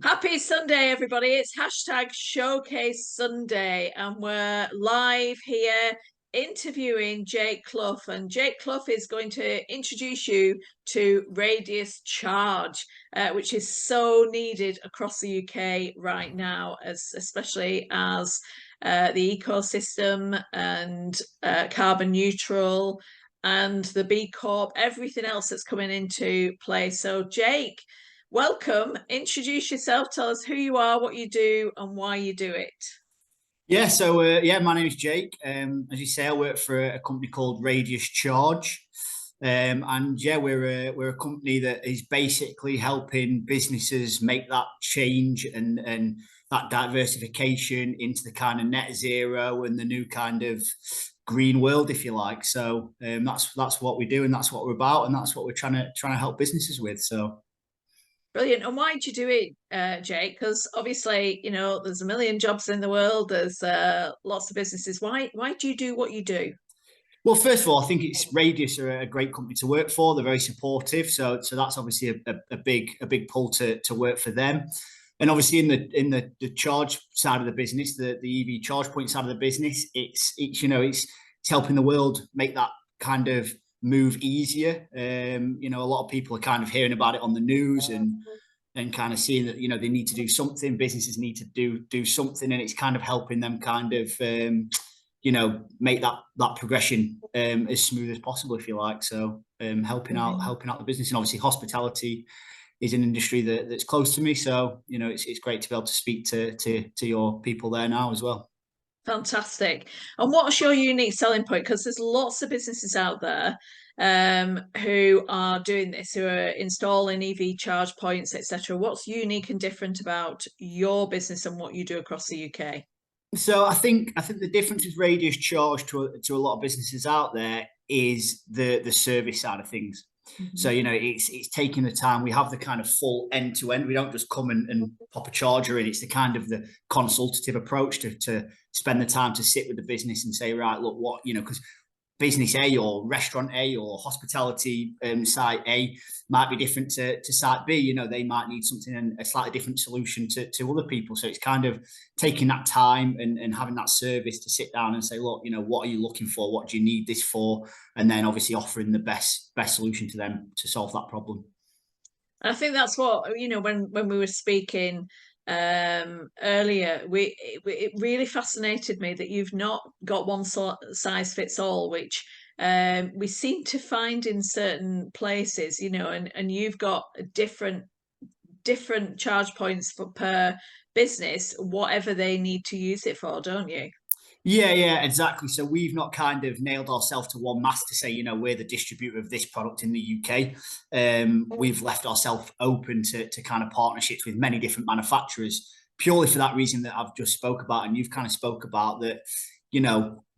Happy Sunday, everybody. It's hashtag Showcase Sunday, and we're live here interviewing Jake Clough. And Jake Clough is going to introduce you to Radius Charge, which is so needed across the UK right now, especially as the ecosystem and carbon neutral and the B Corp, everything else that's coming into play. So, Jake, welcome. Introduce yourself. Tell us who you are, what you do, and why you do it. Yeah, my name is Jake. As you say, I work for a company called Radius Charge. And yeah, we're a company that is basically helping businesses make that change and that diversification into the kind of net zero and the new kind of green world, if you like. So that's what we do, and that's what we're about, and that's what we're trying to help businesses with. So. Brilliant. And why did you do it, Jake? Because obviously, there's a million jobs in the world. There's lots of businesses. Why do you do what you do? Well, first of all, I think it's Radius are a great company to work for. They're very supportive, so that's obviously a big pull to work for them. And obviously in the charge side of the business, the EV charge point side of the business, it's helping the world make that kind of move easier. A lot of people are kind of hearing about it on the news and kind of seeing that they need to do something. Businesses need to do something, and it's kind of helping them kind of make that progression as smooth as possible, if you like. So helping out the business, and obviously hospitality is an industry that's close to me. So it's great to be able to speak to your people there now as well. Fantastic. And what's your unique selling point? Because there's lots of businesses out there who are doing this, who are installing EV charge points, etc. What's unique and different about your business and what you do across the UK? So I think the difference with Radius Charge to a lot of businesses out there is the service side of things. So it's taking the time. We have the kind of full end to end. We don't just come and pop a charger in. It's the kind of the consultative approach to spend the time to sit with the business and say, right, look, what because business A or restaurant A or hospitality site A might be different to site B. They might need something and a slightly different solution to other people. So it's kind of taking that time and having that service to sit down and say, look, what are you looking for? What do you need this for? And then obviously offering the best solution to them to solve that problem. I think that's what when we were speaking earlier, it really fascinated me that you've not got one size fits all, which we seem to find in certain places, and you've got different charge points per business, whatever they need to use it for, don't you? Yeah, exactly. So we've not kind of nailed ourselves to one mast to say, we're the distributor of this product in the UK. We've left ourselves open to kind of partnerships with many different manufacturers, purely for that reason that I've just spoke about, and you've kind of spoke about that.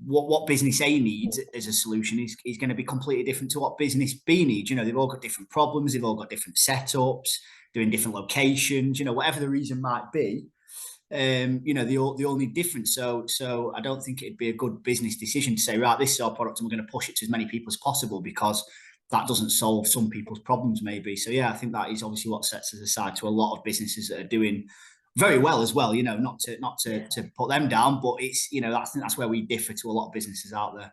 What business A needs as a solution is going to be completely different to what business B needs. They've all got different problems, they've all got different setups, they're in different locations. Whatever the reason might be, they all need different. So I don't think it'd be a good business decision to say, right, this is our product and we're going to push it to as many people as possible, because that doesn't solve some people's problems maybe. So yeah, I think that is obviously what sets us aside to a lot of businesses that are doing very well as well. Not to put them down, but it's I think that's where we differ to a lot of businesses out there.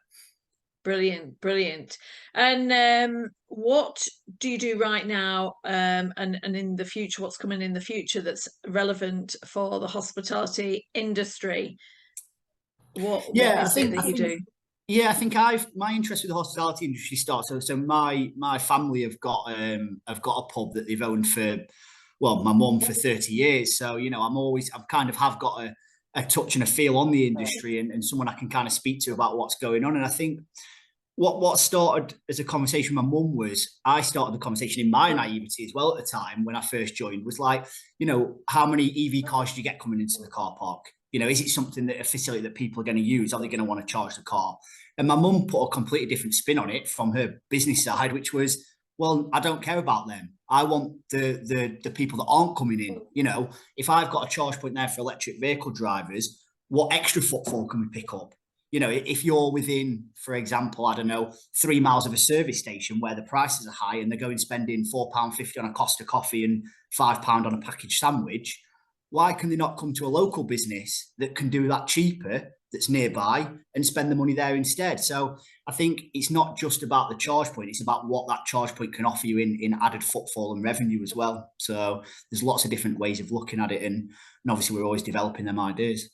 Brilliant. And what do you do right now, and in the future, what's coming in the future that's relevant for the hospitality industry? What Yeah, I is it think I that you think do? Yeah, I think my interest with the hospitality industry starts. So my family have got a pub that they've owned for, well, my mum for 30 years. So I've kind of have got a touch and a feel on the industry, and someone I can kind of speak to about what's going on. And I think what started as a conversation with my mum was, I started the conversation in my naivety as well at the time when I first joined, was like, how many EV cars do you get coming into the car park? Is it something that a facility that people are going to use? Are they going to want to charge the car? And my mum put a completely different spin on it from her business side, which was, well, I don't care about them. I want the people that aren't coming in. If I've got a charge point there for electric vehicle drivers, what extra footfall can we pick up? You know, if you're within, for example, I don't know, 3 miles of a service station where the prices are high and they're going spending £4.50 on a Costa coffee and £5 on a packaged sandwich, why can they not come to a local business that can do that cheaper, that's nearby, and spend the money there instead? So I think it's not just about the charge point, it's about what that charge point can offer you in added footfall and revenue as well. So there's lots of different ways of looking at it, and obviously we're always developing them ideas.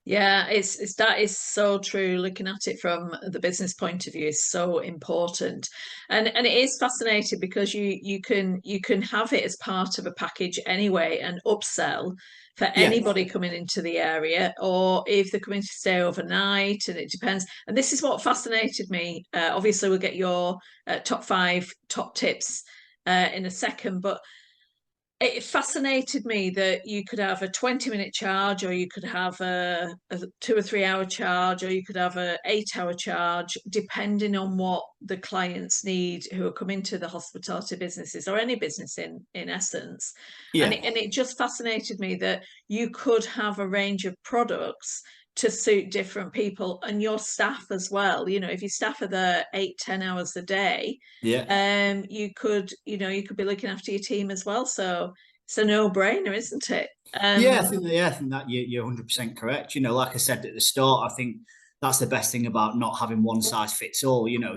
Yeah, it's that is so true. Looking at it from the business point of view is so important, and it is fascinating because you can have it as part of a package anyway and upsell for Yeah, anybody coming into the area, or if they're coming to stay overnight, and it depends. And this is what fascinated me. Obviously, we'll get your top 5 top tips in a second, but it fascinated me that you could have a 20-minute charge, or you could have a 2 or 3 hour charge, or you could have a 8 hour charge, depending on what the clients need who are coming to the hospitality businesses, or any business in essence. And yeah, it just fascinated me that you could have a range of products to suit different people and your staff as well. You know, if your staff are there 8, 10 hours a day, yeah. you could be looking after your team as well. So it's a no-brainer, isn't it? I think that you're 100% correct. You know, like I said at the start, I think that's the best thing about not having one size fits all. You know,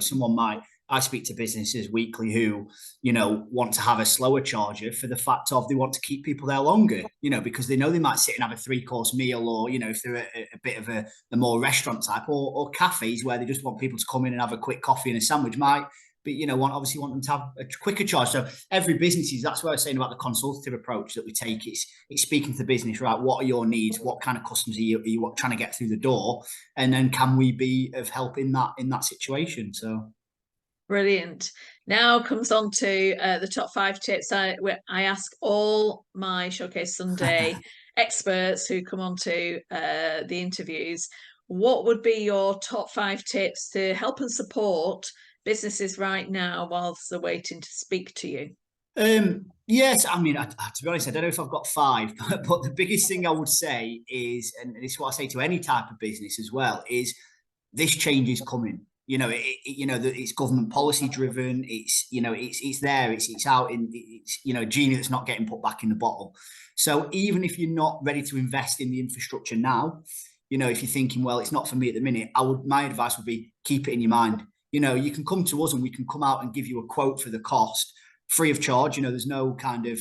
I speak to businesses weekly who, you know, want to have a slower charger for the fact of they want to keep people there longer, you know, because they know they might sit and have a 3 course meal, or, you know, if they're a bit of a more restaurant type, or cafes where they just want people to come in and have a quick coffee and a sandwich, might, but, you know, obviously want them to have a quicker charge. So every business is, that's what I was saying about the consultative approach that we take. It's speaking to the business, right? What are your needs? What kind of customers are you trying to get through the door? And then can we be of help in that situation? So Brilliant. Now comes on to the top 5 tips. I ask all my Showcase Sunday experts who come on to the interviews, what would be your top 5 tips to help and support businesses right now whilst they're waiting to speak to you? Yes, I mean, to be honest, I don't know if I've got 5, but the biggest thing I would say is, and this is what I say to any type of business as well, is this change is coming. You know, it's government policy driven. It's, you know, it's there. It's out in, it's, you know, genie that's not getting put back in the bottle. So even if you're not ready to invest in the infrastructure now, you know, if you're thinking, well, it's not for me at the minute, my advice would be keep it in your mind. You know, you can come to us and we can come out and give you a quote for the cost free of charge. You know, there's no kind of,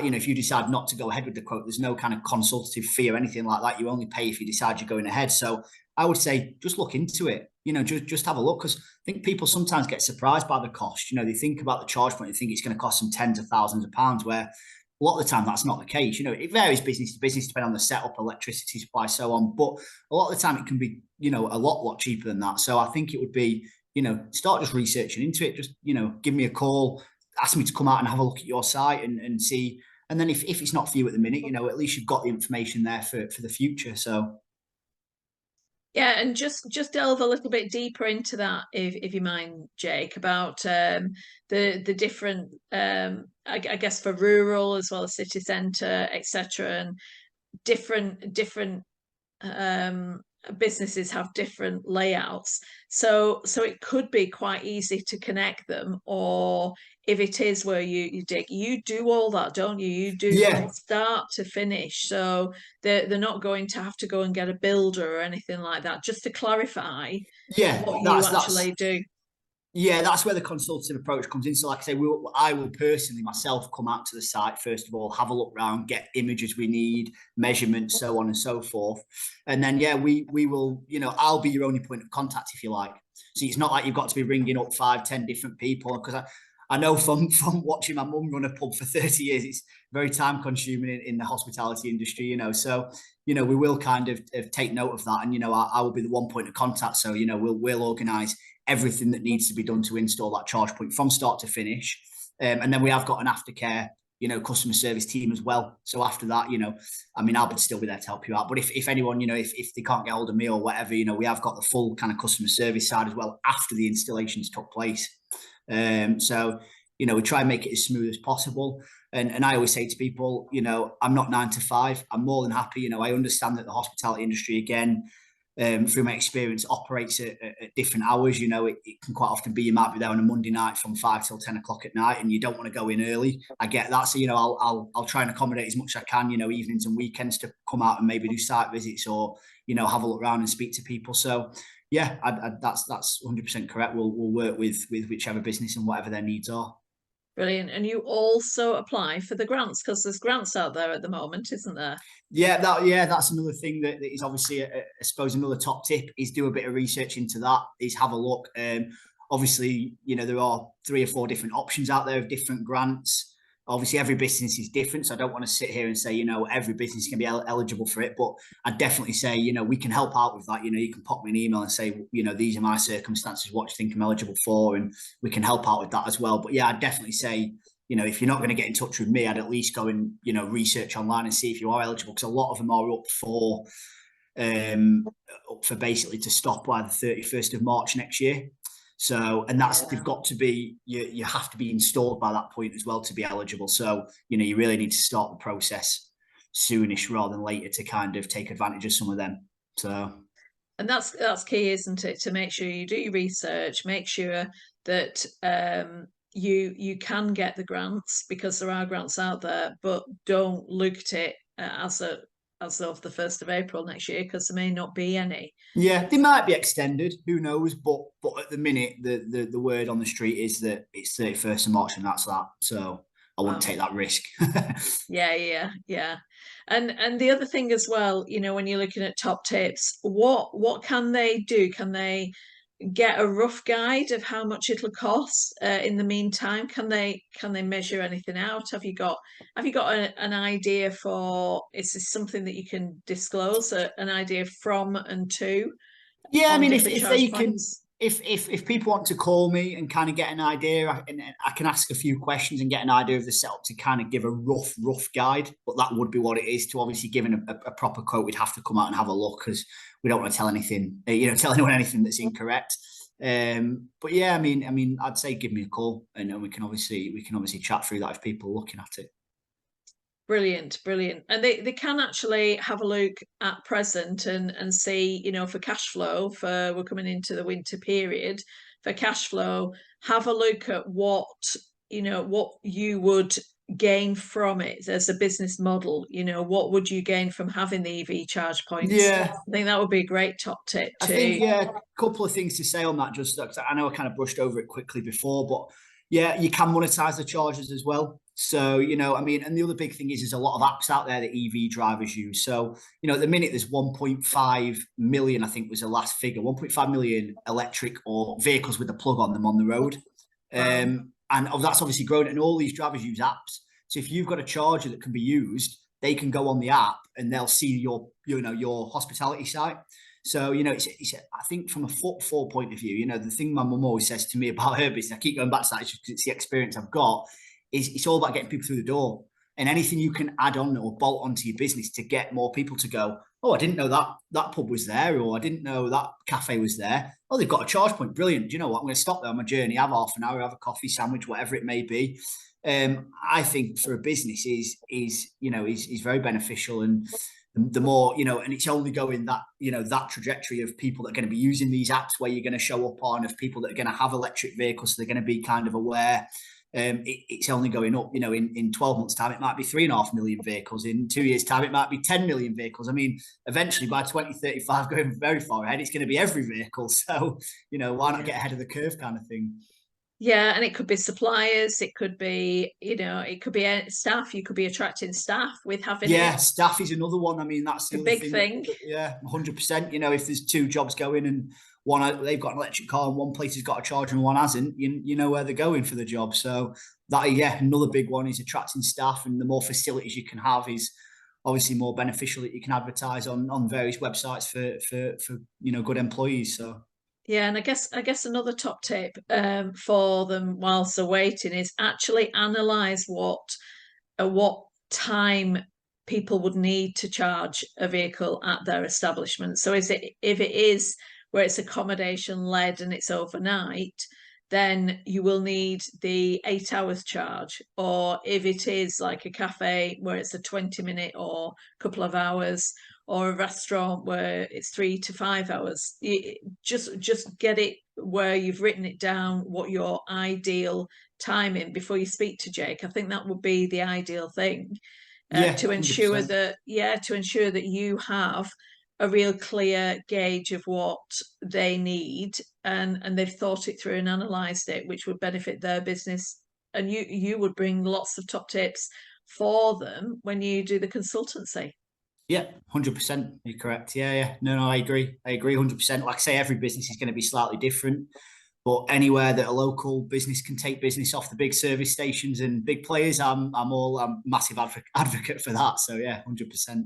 you know, if you decide not to go ahead with the quote, there's no kind of consultative fee or anything like that. You only pay if you decide you're going ahead. So I would say just look into it. You know, just have a look, because I think people sometimes get surprised by the cost. You know, they think about the charge point, they think it's going to cost them tens of thousands of pounds, where a lot of the time that's not the case. You know, it varies business to business, depending on the setup, electricity supply, so on. But a lot of the time it can be, you know, a lot cheaper than that. So I think it would be, you know, start just researching into it. Just, you know, give me a call, ask me to come out and have a look at your site and see. And then if it's not for you at the minute, you know, at least you've got the information there for the future. So Yeah, and just delve a little bit deeper into that, if you mind, Jake, about the different, I guess, for rural as well as city centre, etc., and different um, businesses have different layouts. So it could be quite easy to connect them, or if it is where you dig, you do all that, don't you? You do from yeah, start to finish. So they're not going to have to go and get a builder or anything like that. Just to clarify yeah, what you that's actually do. yeah, that's where the consultative approach comes in. So, like I say, I will personally myself come out to the site first of all, have a look around, get images we need, measurements, so on and so forth, and then yeah, we will. You know, I'll be your only point of contact if you like. So it's not like you've got to be ringing up 5, 10 different people, because I know from watching my mum run a pub for 30 years, it's very time consuming in the hospitality industry. You know, so you know we will kind of take note of that, and you know I will be the one point of contact. So you know we'll organise everything that needs to be done to install that charge point from start to finish. And then we have got an aftercare, you know, customer service team as well. So after that, you know, I mean, I'll still be there to help you out. But if anyone, you know, if they can't get hold of me or whatever, you know, we have got the full kind of customer service side as well after the installations took place. So, you know, we try and make it as smooth as possible. And I always say to people, you know, I'm not 9 to 5. I'm more than happy. You know, I understand that the hospitality industry, again, through my experience, operates at different hours. You know, it can quite often be you might be there on a Monday night from 5 till 10 o'clock at night, and you don't want to go in early. I get that, so you know, I'll try and accommodate as much as I can. You know, evenings and weekends to come out and maybe do site visits or you know have a look around and speak to people. So yeah, that's 100% correct. We'll work with whichever business and whatever their needs are. Brilliant. And you also apply for the grants because there's grants out there at the moment, isn't there? That's another thing that is obviously, I suppose, another top tip is do a bit of research into that. Is have a look. Obviously, you know there are 3 or 4 different options out there of different grants. Obviously, every business is different, so I don't want to sit here and say you know every business can be eligible for it. But I'd definitely say you know we can help out with that. You know, you can pop me an email and say you know these are my circumstances. What do you think I'm eligible for? And we can help out with that as well. But yeah, I'd definitely say you know, if you're not going to get in touch with me, I'd at least go and, you know, research online and see if you are eligible because a lot of them are up for basically to stop by the 31st of March next year. So, and they've got to be, you have to be installed by that point as well to be eligible. So, you know, you really need to start the process soonish rather than later to kind of take advantage of some of them. So, and that's key, isn't it? To make sure you do your research, make sure that you can get the grants because there are grants out there, but don't look at it as of the 1st of April next year because there may not be any. Yeah, they might be extended. Who knows? But at the minute, the word on the street is that it's 31st of March and that's that. So I wouldn't take that risk. Yeah. And the other thing as well, you know, when you're looking at top tips, what can they do? Can they get a rough guide of how much it'll cost in the meantime? Can they measure anything out? Have you got an idea for, is this something that you can disclose, an idea from and to Yeah, I on mean, different if charge they can, points? if people want to call me and kind of get an idea, I can ask a few questions and get an idea of the setup to kind of give a rough guide. But that would be what it is. To obviously giving a proper quote, we'd have to come out and have a look because we don't want to tell anything, you know, tell anyone anything that's incorrect. But yeah, I mean, I'd say give me a call and we can obviously chat through that if people are looking at it. Brilliant. And they can actually have a look at present and see, you know, for cash flow, for we're coming into the winter period, for cash flow, have a look at what, you know, what you would gain from it as a business model. You know, what would you gain from having the EV charge points? Yeah, I think that would be a great top tip I think, too. yeah, a couple of things to say on that. Just I know I kind of brushed over it quickly before, but yeah, you can monetize the charges as well. So, you know, I mean, and the other big thing is there's a lot of apps out there that EV drivers use. So, you know, at the minute there's 1.5 million, I think was the last figure, 1.5 million electric or vehicles with a plug on them on the road. Wow. And that's obviously grown, and all these drivers use apps. So if you've got a charger that can be used, they can go on the app and they'll see your hospitality site. So, you know, I think from a footfall point of view, you know, the thing my mum always says to me about her business, I keep going back to that because it's the experience I've got, is it's all about getting people through the door. And anything you can add on or bolt onto your business to get more people to go, oh, I didn't know that pub was there, or I didn't know that cafe was there. Oh, they've got a charge point. Brilliant. Do you know what? I'm going to stop there on my journey, have half an hour, have a coffee, sandwich, whatever it may be. I think for a business is very beneficial, and the more, you know, and it's only going that, you know, that trajectory of people that are going to be using these apps where you're going to show up on, of people that are going to have electric vehicles, so they're going to be kind of aware. It's only going up. You know, in 12 months' time, it might be 3.5 million vehicles. In 2 years' time, it might be 10 million vehicles. I mean, eventually by 2035, going very far ahead, it's going to be every vehicle. So, you know, why not get ahead of the curve kind of thing? Yeah, and it could be suppliers, it could be, you know, it could be staff. You could be attracting staff with having Yeah, it. staff is another one. I mean, that's It's the a other big thing thing. yeah, 100%. You know, if there's 2 jobs going and one they've got an electric car and one place has got a charger and one hasn't, you know where they're going for the job. So that, yeah, another big one is attracting staff, and the more facilities you can have is obviously more beneficial, that you can advertise on various websites for you know, good employees. So Yeah, and I guess another top tip for them whilst they're waiting is actually analyze what time people would need to charge a vehicle at their establishment. So is it, if it is where it's accommodation led and it's overnight, then you will need the 8 hours charge. Or if it is like a cafe where it's a 20-minute or couple of hours, or a restaurant where it's 3 to 5 hours. Just get it where you've written it down what your ideal timing before you speak to Jake. I think that would be the ideal thing, Yeah, to ensure 100%. that you have a real clear gauge of what they need, and they've thought it through and analysed it, which would benefit their business. And you would bring lots of top tips for them when you do the consultancy. Yeah, 100%. You're correct. Yeah, yeah. No, I agree. I agree 100%. Like I say, every business is going to be slightly different, but anywhere that a local business can take business off the big service stations and big players, I'm massive advocate for that. So yeah, 100%.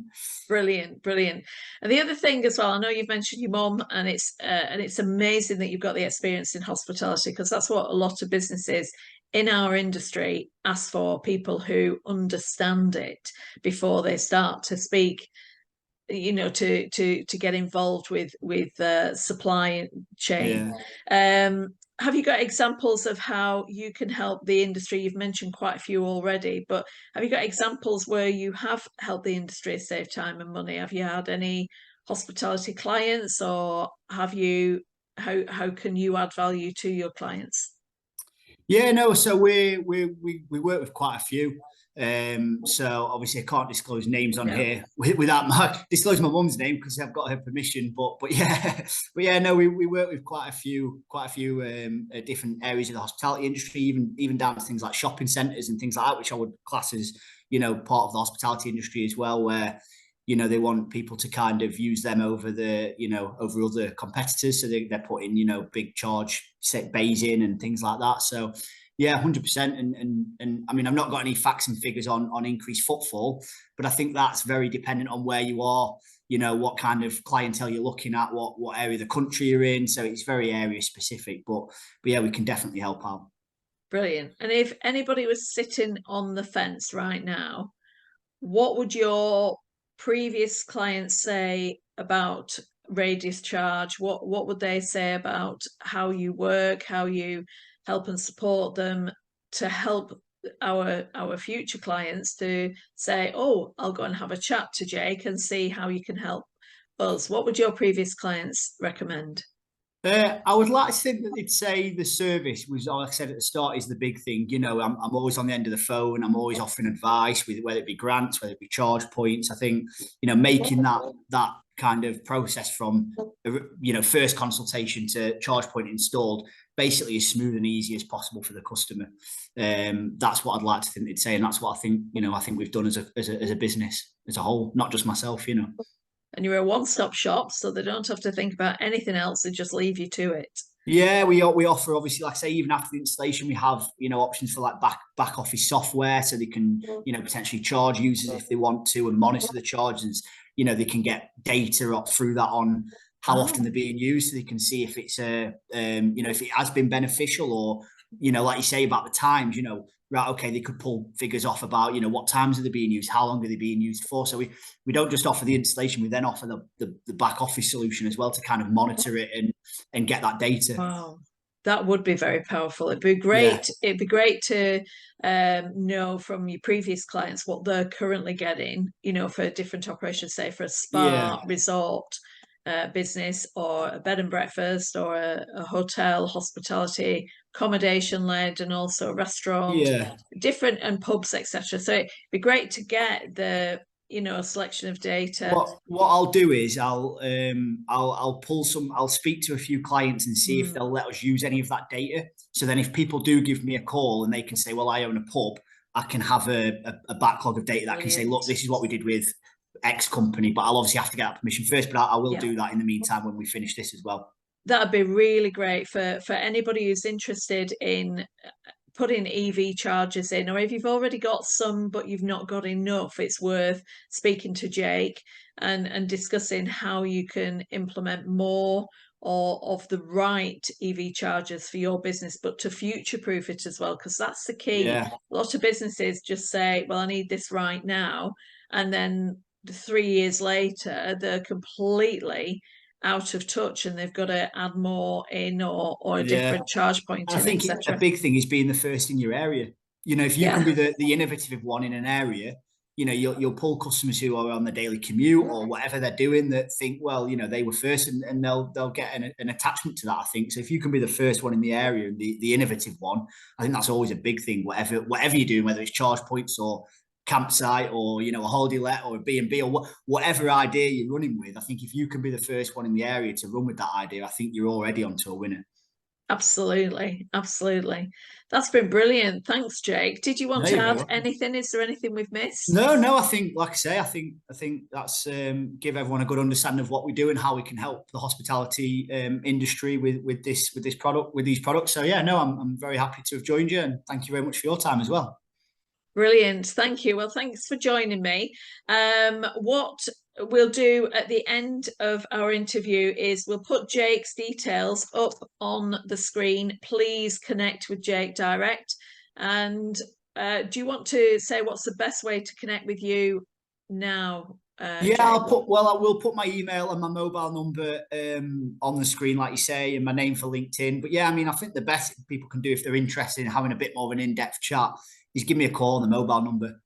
Brilliant, brilliant. And the other thing as well, I know you've mentioned your mum, and it's amazing that you've got the experience in hospitality, because that's what a lot of businesses in our industry ask for, people who understand it before they start to speak, to get involved with supply chain. Yeah. Have you got examples of how you can help the industry? You've mentioned quite a few already, but have you got examples where you have helped the industry save time and money? Have you had any hospitality clients, or have you? How can you add value to your clients? Yeah, no. So we work with quite a few. So obviously I can't disclose names on No. here without disclose my mum's name because I've got her permission. But yeah, but yeah, no, we work with quite a few different areas of the hospitality industry, even down to things like shopping centres and things like that, which I would class as part of the hospitality industry as well, where they want people to kind of use them over over other competitors. So they're putting, big charge set bays in and things like that. So yeah, 100%. And I mean, I've not got any facts and figures on increased footfall, but I think that's very dependent on where you are, what kind of clientele you're looking at, what area of the country you're in. So it's very area specific, but yeah, we can definitely help out. Brilliant. And if anybody was sitting on the fence right now, what would your previous clients say about radius charge? What would they say about how you work, how you help and support them, to help our future clients to say, oh, I'll go and have a chat to Jake and see how you can help us? What would your previous clients recommend? I would like to think that they'd say the service was, like I said at the start, is the big thing. I'm always on the end of the phone. I'm always offering advice, with whether it be grants, whether it be charge points. I think making that kind of process from first consultation to charge point installed basically as smooth and easy as possible for the customer. That's what I'd like to think they'd say, and that's what I think we've done as a business as a whole, not just myself. And you're a one-stop shop, so they don't have to think about anything else, they just leave you to it. Yeah, we offer, obviously, like I say, even after the installation, we have options for like back office software, so they can potentially charge users if they want to and monitor the charges. They can get data up through that on how often they're being used, so they can see if it's if it has been beneficial, or like you say about the times, right, okay, they could pull figures off about what times are they being used, how long are they being used for. So we don't just offer the installation, we then offer the back office solution as well to kind of monitor it and get that data. Wow, that would be very powerful. It'd be great. Yeah. It'd be great to know from your previous clients what they're currently getting, for different operations, say for a spa, Yeah. resort business, or a bed and breakfast, or a hotel, hospitality, accommodation led, and also a restaurant, Yeah. different, and pubs, etc. So it'd be great to get the a selection of data. What I'll do is I'll pull some. I'll speak to a few clients and see if they'll let us use any of that data. So then, if people do give me a call and they can say, "Well, I own a pub," I can have a backlog of data that can say, "Look, this is what we did with X company." But I'll obviously have to get that permission first. But I will do that in the meantime when we finish this as well. That'd be really great for anybody who's interested in putting EV chargers in, or if you've already got some but you've not got enough, it's worth speaking to Jake and discussing how you can implement more or of the right EV chargers for your business, but to future proof it as well, because that's the key. Yeah. A lot of businesses just say, well, I need this right now, and then 3 years later they're completely out of touch and they've got to add more in, or a different charge point And I in, think a etc. big thing is being the first in your area. If you can be the innovative one in an area, you'll pull customers who are on the daily commute or whatever they're doing that think, well, they were first, and they'll get an attachment to that, I think. So if you can be the first one in the area and the innovative one, I think that's always a big thing. Whatever you're doing, whether it's charge points or campsite or a holiday let or a B&B or whatever idea you're running with, I think if you can be the first one in the area to run with that idea, I think you're already onto a winner. Absolutely, absolutely. That's been brilliant. Thanks, Jake. Did you want No, to you're very add welcome. anything? Is there anything we've missed? No. I think, like I say, I think that's give everyone a good understanding of what we do and how we can help the hospitality industry with these products. So yeah, no, I'm very happy to have joined you, and thank you very much for your time as well. Brilliant. Thank you. Well, thanks for joining me. What we'll do at the end of our interview is we'll put Jake's details up on the screen. Please connect with Jake direct. And do you want to say what's the best way to connect with you now, Yeah, Jake? I will put my email and my mobile number on the screen, like you say, and my name for LinkedIn. But yeah, I mean, I think the best people can do if they're interested in having a bit more of an in-depth chat is give me a call on the mobile number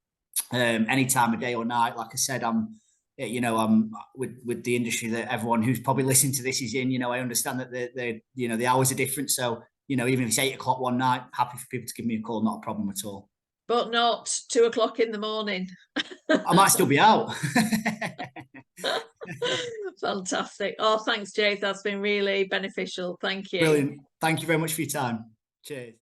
any time of day or night. Like I said, I'm with the industry that everyone who's probably listening to this is in. I understand that the hours are different. So, even if it's 8 o'clock one night, happy for people to give me a call, not a problem at all. But not 2 o'clock in the morning. I might still be out. Fantastic. Oh, thanks, Jake. That's been really beneficial. Thank you. Brilliant. Thank you very much for your time. Cheers.